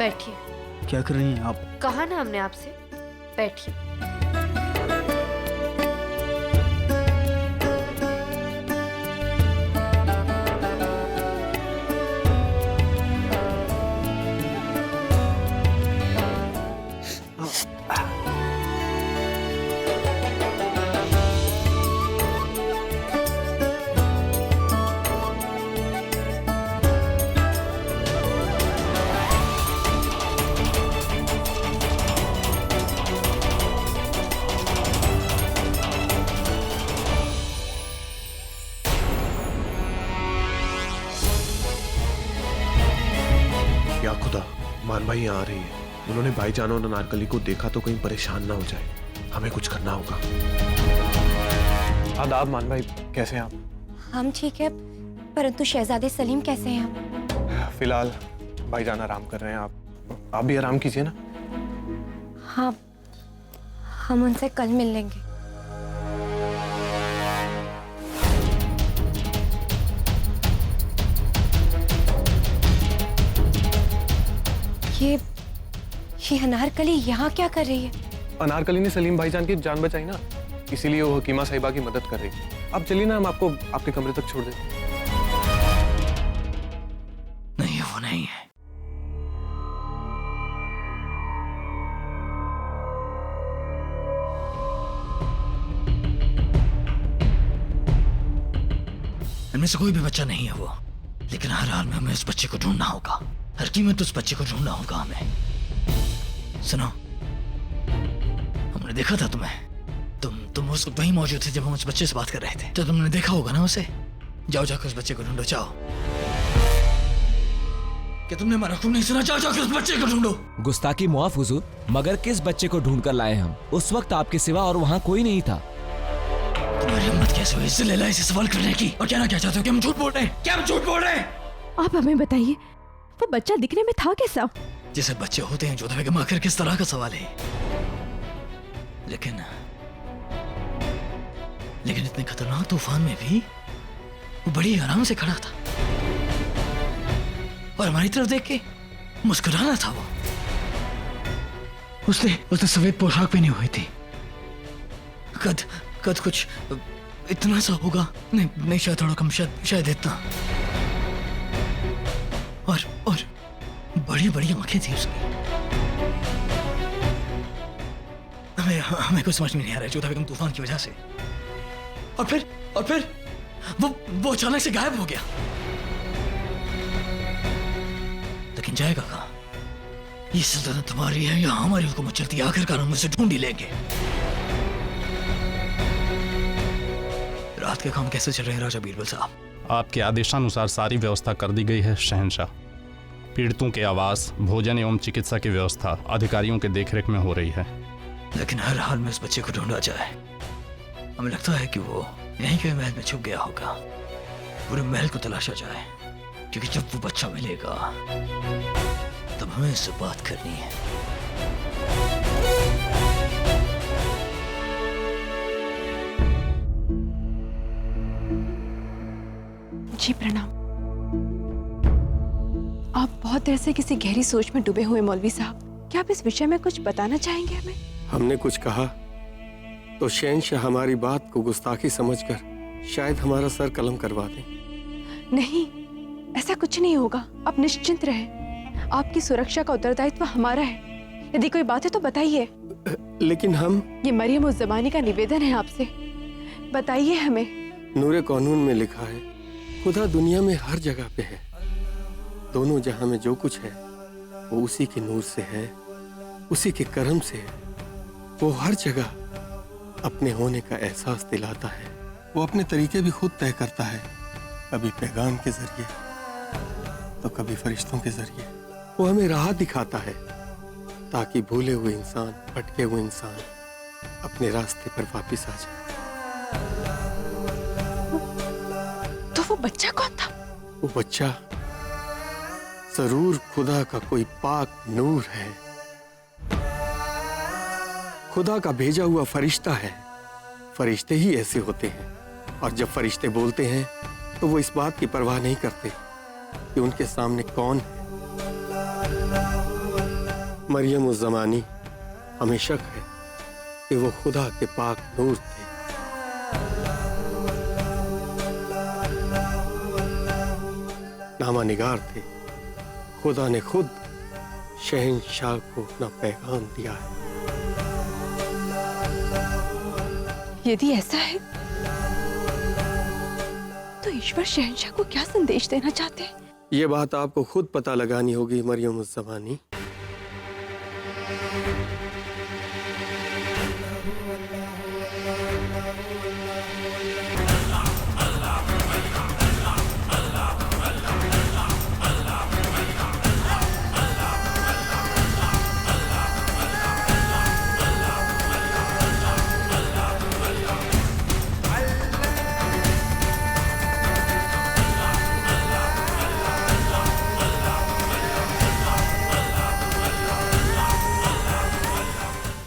बैठिए। क्या कर रही हैं आप? कहा ना हमने आपसे, बैठिए। या खुदा, मान भाई यहाँ आ रही है। उन्होंने भाईजान और अनारकली को देखा तो कहीं परेशान ना हो जाए। हमें कुछ करना होगा। आदाब मान भाई, कैसे हैं आप? हम ठीक है, परंतु शहजादे सलीम कैसे हैं आप? फिलहाल भाईजान आराम कर रहे हैं। आप भी आराम कीजिए ना। हाँ, हम उनसे कल मिल लेंगे। ये अनारकली यहाँ क्या कर रही है? अनारकली ने सलीम भाईजान की जान बचाई ना, इसीलिए वो हकीमा साहिबा की मदद कर रही है। आप चलिए ना, हम आपको आपके कमरे तक छोड़ देते हैं। नहीं, वो नहीं है। इनमें से कोई भी बच्चा नहीं है वो, लेकिन हर हाल में हमें उस बच्चे को ढूंढना होगा। हर कीमत उस बच्चे को ढूंढना होगा हमें। सुनो, हमने देखा था तुम्हें। तुम उस वक्त वहीं मौजूद थे जब हम उस बच्चे से बात कर रहे थे, तो तुमने देखा होगा ना उसे। जाओ जाकर उस बच्चे को ढूंढो, जाओ। क्या तुमने हमारा हुक्म नहीं सुना? जाओ जाकर उस बच्चे को ढूंढो। गुस्ताखी मुआफ हुजूर, मगर किस बच्चे को ढूंढ कर लाए हम? उस वक्त आपके सिवा और वहाँ कोई नहीं था। तुम्हारी हिम्मत कैसे हुई इससे लैला से सवाल करने की? और कहना क्या चाहते हो कि हम झूठ बोल रहे हैं? क्या हम झूठ बोल रहे हैं? आप हमें बताइए, वो बच्चा दिखने में था कैसा? जैसे बच्चे होते हैं जो दबे गमा कर, किस तरह का सवाल है। लेकिन इतने खतरनाक तूफान में भी वो बड़ी आराम से खड़ा था और हमारी तरफ देख के मुस्कुराना था वो। उसने सफेद पोशाक पहनी हुई थी। कद कुछ इतना सा होगा, नहीं शायद थोड़ा कम, शायद इतना। और बड़ी बड़ी आंखें थी उसकी। हमें कुछ समझ में नहीं आ रहा है जोधा बेगम तूफान की वजह से। और फिर वो अचानक से गायब हो गया। लेकिन जाएगा कहाँ? ये सल्तनत तुम्हारी है या हमारी हुकूमत चलती है? आखिरकार हम उसे ढूंढ ही लेंगे। रात के काम कैसे चल रहे हैं राजा बीरबल साहब? आपके आदेशानुसार सारी व्यवस्था कर दी गई है शहंशाह। पीड़ितों के आवास, भोजन एवं चिकित्सा की व्यवस्था अधिकारियों के देखरेख में हो रही है। लेकिन हर हाल में उस बच्चे को ढूंढा जाए। हमें लगता है कि वो यहीं के महल में छुप गया होगा। पूरे महल को तलाशा जाए, क्योंकि जब वो बच्चा मिलेगा तब हमें उससे बात करनी है। जी प्रणाम। आप बहुत देर से किसी गहरी सोच में डूबे हुए मौलवी साहब, क्या आप इस विषय में कुछ बताना चाहेंगे हमें? हमने कुछ कहा तो शहंशाह हमारी बात को गुस्ताखी समझकर शायद हमारा सर कलम करवा दें। नहीं, ऐसा कुछ नहीं होगा। आप निश्चिंत रहें। आपकी सुरक्षा का उत्तरदायित्व हमारा है। यदि कोई बात है तो बताइए। लेकिन हम, ये मरियम उस ज़मानी का निवेदन है आपसे, बताइए हमें। नूरे कानून में लिखा है, खुदा दुनिया में हर जगह पे है। दोनों जहां में जो कुछ है वो उसी के नूर से है, उसी के करम से है। वो हर जगह अपने होने का एहसास दिलाता है। वो अपने तरीके भी खुद तय करता है, कभी पैगाम के जरिए तो कभी फरिश्तों के जरिए। वो हमें राह दिखाता है ताकि भूले हुए इंसान, भटके हुए इंसान अपने रास्ते पर वापस आ जाए। तो वो बच्चा कौन था? वो बच्चा जरूर खुदा का कोई पाक नूर है, खुदा का भेजा हुआ फरिश्ता है। फरिश्ते ही ऐसे होते हैं, और जब फरिश्ते बोलते हैं तो वो इस बात की परवाह नहीं करते कि उनके सामने कौन है। मरियम उस ज़मानी हमें शक है कि वो खुदा के पाक नूर थे। नामा निगार थे। खुदा ने खुद शहंशाह को अपना पैगाम दिया है। यदि ऐसा है तो ईश्वर शहंशाह को क्या संदेश देना चाहते हैं? ये बात आपको खुद पता लगानी होगी मरियम उस ज़मानी।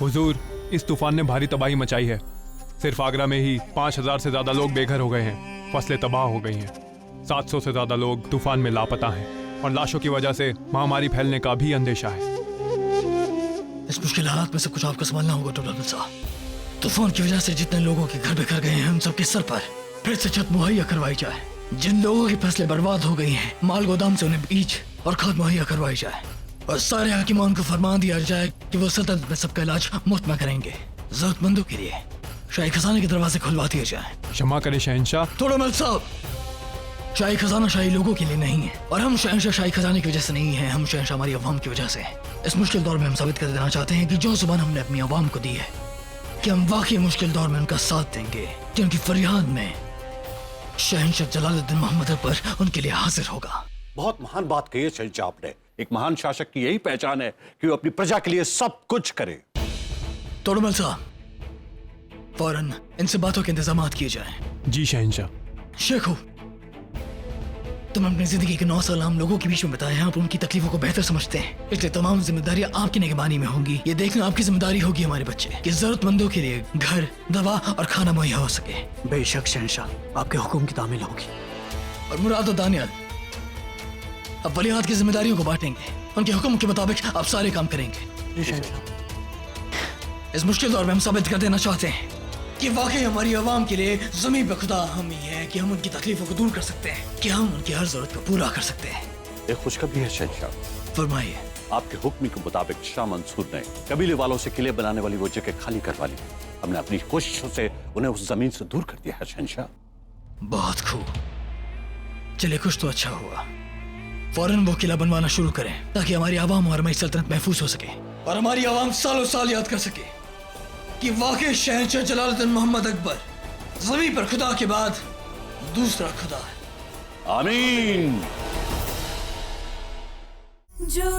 हुजूर, इस तूफान ने भारी तबाही मचाई है। सिर्फ आगरा में ही 5000 से ज्यादा लोग बेघर हो गए हैं। फसलें तबाह हो गई हैं। 700 से ज्यादा लोग तूफान में लापता हैं और लाशों की वजह से महामारी फैलने का भी अंदेशा है। इस मुश्किल हालात में सब कुछ आपको संभालना होगा डॉक्टर साहब। तूफान की वजह से जितने लोगों के घर बेघर गए हैं उन सबके सर पर फिर से छत मुहैया करवाई जाए। जिन लोगों की फसलें बर्बाद हो गई हैं माल गोदाम से उन्हें बीज और खाद मुहैया करवाई जाए और सारे हाकिमान को फरमान दिया जाए कि वो सतत में सबका इलाज मुफ्त में करेंगे। जरूरतमंदों के लिए शाही खजाने के दरवाजे खुलवा दिए जाए। क्षमा करें शहंशाह। तोड़मल साहब, शाही खजाना शाही लोगों के लिए नहीं है और हम शहंशाह शाही खजाने की वजह से नहीं है, हम शहंशाह हमारी अवाम की वजह से। इस मुश्किल दौर में हम साबित कर देना चाहते हैं कि जो जुबान हमने अपनी अवाम को दी है कि हम वाकई मुश्किल दौर में उनका साथ देंगे, जिनकी फरियाद में शहंशाह जलालुद्दीन मोहम्मद अकबर उनके लिए हाजिर होगा। बहुत महान बात कही है शहंशाह आपने। एक महान शासक की यही पहचान है कि वो अपनी प्रजा के लिए सब कुछ करे। तोड़मल साहब, फौरन इनसे बातों के इंतजामात किए जाएं। जी शहंशाह। शेखो, तुम अपनी जिंदगी के 9 साल हम लोगों के बीच में बताए हैं, आप उनकी तकलीफों को बेहतर समझते हैं, इसलिए तमाम जिम्मेदारियां आपकी निगरानी में होंगी। ये देखना आपकी जिम्मेदारी होगी हमारे बच्चे कि जरूरतमंदों के लिए घर, दवा और खाना मुहैया हो सके। बेशक शहंशाह, आपके हुक्म की तामील होगी। और मुराद और दानियाल अब वलीहात की जिम्मेदारियों को बांटेंगे। उनके हुक्म के मुताबिक आप सारे काम करेंगे। इस मुश्किल दौर में हम साबित कर देना चाहते हैं कि वाकई हमारी आवाम के लिए ज़मीन पे खुदा हम ही है, कि हम उनकी तकलीफों को दूर कर सकते हैं, कि हम उनकी हर जरूरत को पूरा कर सकते हैं। एक खुशखबरी है शहंशाह। फरमाइए। आपके हुक्म के मुताबिक शाह मंसूर ने कबीले वालों से किले बनाने वाली वो जगह खाली करवा ली। हमने अपनी कोशिशों से उन्हें उस जमीन से दूर कर दिया है शहंशाह। बहुत खूब, चलिए कुछ तो अच्छा हुआ। फौरन वो किला बनवाना शुरू करें ताकि हमारी आवाम और हमारी सल्तनत महफूज हो सके और हमारी आवाम सालों साल याद कर सके कि वाकई शहंशाह जलालुद्दीन मोहम्मद अकबर ज़मीन पर खुदा के बाद दूसरा खुदा है। आमीन। जो